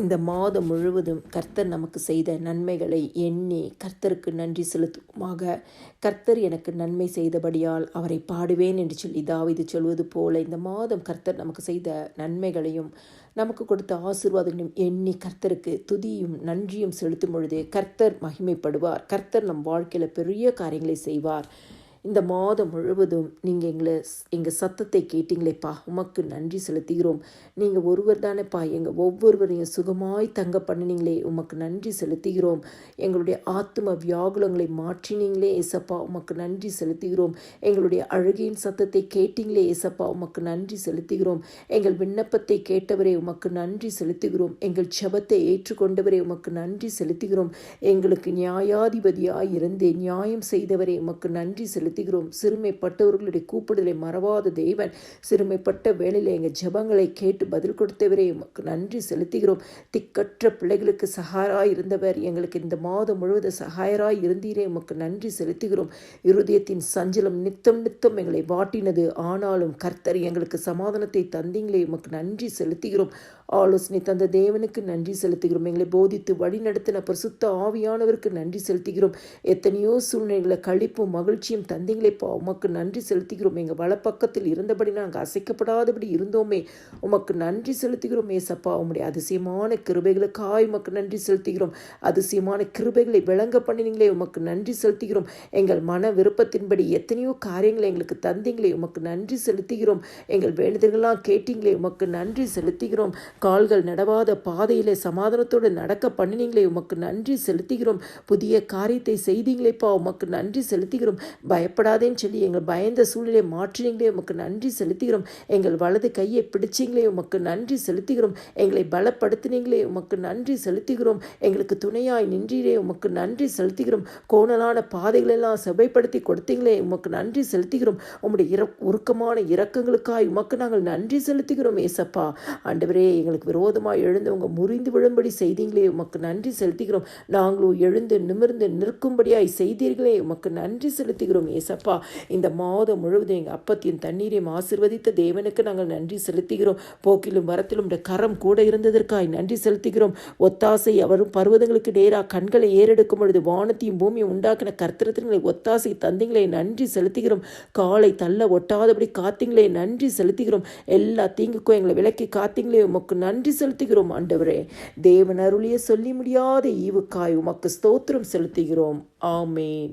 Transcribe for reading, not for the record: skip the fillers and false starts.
இந்த மாதம் முழுவதும் கர்த்தர் நமக்கு செய்த நன்மைகளை எண்ணி கர்த்தருக்கு நன்றி செலுத்துவோமாக. கர்த்தர் எனக்கு நன்மை செய்தபடியால் அவரை பாடுவேன் என்று சொல்லி தாவீது சொல்வது போல இந்த மாதம் கர்த்தர் நமக்கு செய்த நன்மைகளையும் நமக்கு கொடுத்த ஆசீர்வாதங்களையும் எண்ணி கர்த்தருக்கு துதியும் நன்றியும் செலுத்தும் பொழுது கர்த்தர் மகிமைப்படுவார். கர்த்தர் நம் வாழ்க்கையில் பெரிய காரியங்களை செய்வார். இந்த மாதம் முழுவதும் நீங்கள் எங்கள் சத்தத்தை கேட்டீங்களேப்பா, உமக்கு நன்றி செலுத்துகிறோம். நீங்கள் ஒருவர் தானேப்பா எங்கள் ஒவ்வொருவரையும் சுகமாய் தங்க பண்ணினீங்களே, உமக்கு நன்றி செலுத்துகிறோம். எங்களுடைய ஆத்தும வியாகுலங்களை மாற்றினீங்களே ஏசப்பா, உமக்கு நன்றி செலுத்துகிறோம். எங்களுடைய அழுகையின் சத்தத்தை கேட்டீங்களே ஏசப்பா, உமக்கு நன்றி செலுத்துகிறோம். எங்கள் விண்ணப்பத்தை கேட்டவரே உமக்கு நன்றி செலுத்துகிறோம். எங்கள் ஜெபத்தை ஏற்றுக்கொண்டவரே உமக்கு நன்றி செலுத்துகிறோம். எங்களுக்கு நியாயாதிபதியாய் இருந்து நியாயம் செய்தவரே உமக்கு நன்றி செலுத்துகிறோம். சிறுமைப்பட்டவர்களுடைய கூப்பிடுதலை மறவாத தேவன், சிறுமைப்பட்ட வேளையில் எங்கள் ஜெபங்களை கேட்டு பதில் கொடுத்தவரே உமக்கு நன்றி செலுத்துகிறோம். திக்கற்ற பிள்ளைகளுக்கு சகாராய் இருந்தவர், எங்களுக்கு இந்த மாதம் முழுவதும் சகாயராய் இருந்தீரே உமக்கு நன்றி செலுத்துகிறோம். இருதயத்தின் சஞ்சலம் நித்தம் நித்தம் எங்களை வாட்டினது, ஆனாலும் கர்த்தர் எங்களுக்கு சமாதானத்தை தந்தீங்களே உமக்கு நன்றி செலுத்துகிறோம். ஆலோசனை தந்த தேவனுக்கு நன்றி செலுத்துகிறோம். எங்களை போதித்து வழி நடத்தின பரிசுத்த ஆவியானவருக்கு நன்றி செலுத்துகிறோம். எத்தனையோ சூழ்நிலைகளை கழிப்பும் மகிழ்ச்சியும் தந்தீங்களேப்பா, உமக்கு நன்றி செலுத்துகிறோம். எங்கள் வலப்பக்கத்தில் இருந்தபடி நாங்கள் அசைக்கப்படாதபடி இருந்தோமே, உமக்கு நன்றி செலுத்துகிறோம் ஏசப்பா. உம்முடைய அதிசயமான கிருபைகளுக்காய் உமக்கு நன்றி செலுத்துகிறோம். அதிசயமான கிருபைகளை விளங்க பண்ணினீங்களே, உமக்கு நன்றி செலுத்துகிறோம். எங்கள் மன விருப்பத்தின்படி எத்தனையோ காரியங்களை எங்களுக்கு தந்தீங்களே, உமக்கு நன்றி செலுத்துகிறோம். எங்கள் வேண்டுதல்கள்லாம் கேட்டீங்களே, உமக்கு நன்றி செலுத்துகிறோம். கால்கள் நடவாத பாதையிலே சமாதானத்தோடு நடக்க பண்ணினீங்களே, உமக்கு நன்றி செலுத்துகிறோம். புதிய காரியத்தை செய்தீங்களேப்பா, உமக்கு நன்றி செலுத்துகிறோம். பயப்படாதேன்னு சொல்லி எங்கள் பயந்த சூழ்நிலை மாற்றினீங்களே, உமக்கு நன்றி செலுத்துகிறோம். எங்கள் வலது கையை பிடிச்சிங்களே, உமக்கு நன்றி செலுத்துகிறோம். எங்களை பலப்படுத்தினீங்களே, உமக்கு நன்றி செலுத்துகிறோம். எங்களுக்கு துணையாய் நின்றீரே, உமக்கு நன்றி செலுத்துகிறோம். கோணலான பாதைகளெல்லாம் செவைப்படுத்தி கொடுத்தீங்களே, உமக்கு நன்றி செலுத்துகிறோம். உம்முடைய உருக்கமான இரக்கங்களுக்காய் உமக்கு நாங்கள் நன்றி செலுத்துகிறோம் ஏசப்பா. ஆண்டவரே, எங்களுக்கு விரோதமாக எழுந்தவங்க முறிந்து விழும்படி செய்தீங்களே, உமக்கு நன்றி செலுத்துகிறோம். நாங்களும் எழுந்து நிமிர்ந்து நிற்கும்படியாய் செய்தீர்களே, உமக்கு நன்றி செலுத்துகிறோம் ஏசப்பா. இந்த மாதம் முழுவதும் எங்கள் அப்பத்தையும் தண்ணீரையும் ஆசீர்வதித்த தேவனுக்கு நாங்கள் நன்றி செலுத்துகிறோம். போக்கிலும் வரத்திலும் உடைய கரம் கூட இருந்ததற்காய் நன்றி செலுத்துகிறோம். ஒத்தாசை அவரும் பர்வதங்களுக்கு நேராக கண்களை ஏறெடுக்கும் பொழுது வானத்தையும் பூமியும் உண்டாக்கின கர்த்தரத்தின் ஒத்தாசை தந்தீங்களே, நன்றி செலுத்துகிறோம். காலை தள்ள ஒட்டாதபடி காத்தீங்களே, நன்றி செலுத்துகிறோம். எல்லா தீங்குக்கும் எங்களை விலக்கி காத்தீங்களே, உமக்கு நன்றி செலுத்துகிறோம். ஆண்டவரே, தேவன் அருளிய சொல்லி முடியாத ஈவுக்காய் உமக்கு ஸ்தோத்திரம் செலுத்துகிறோம். ஆமேன்.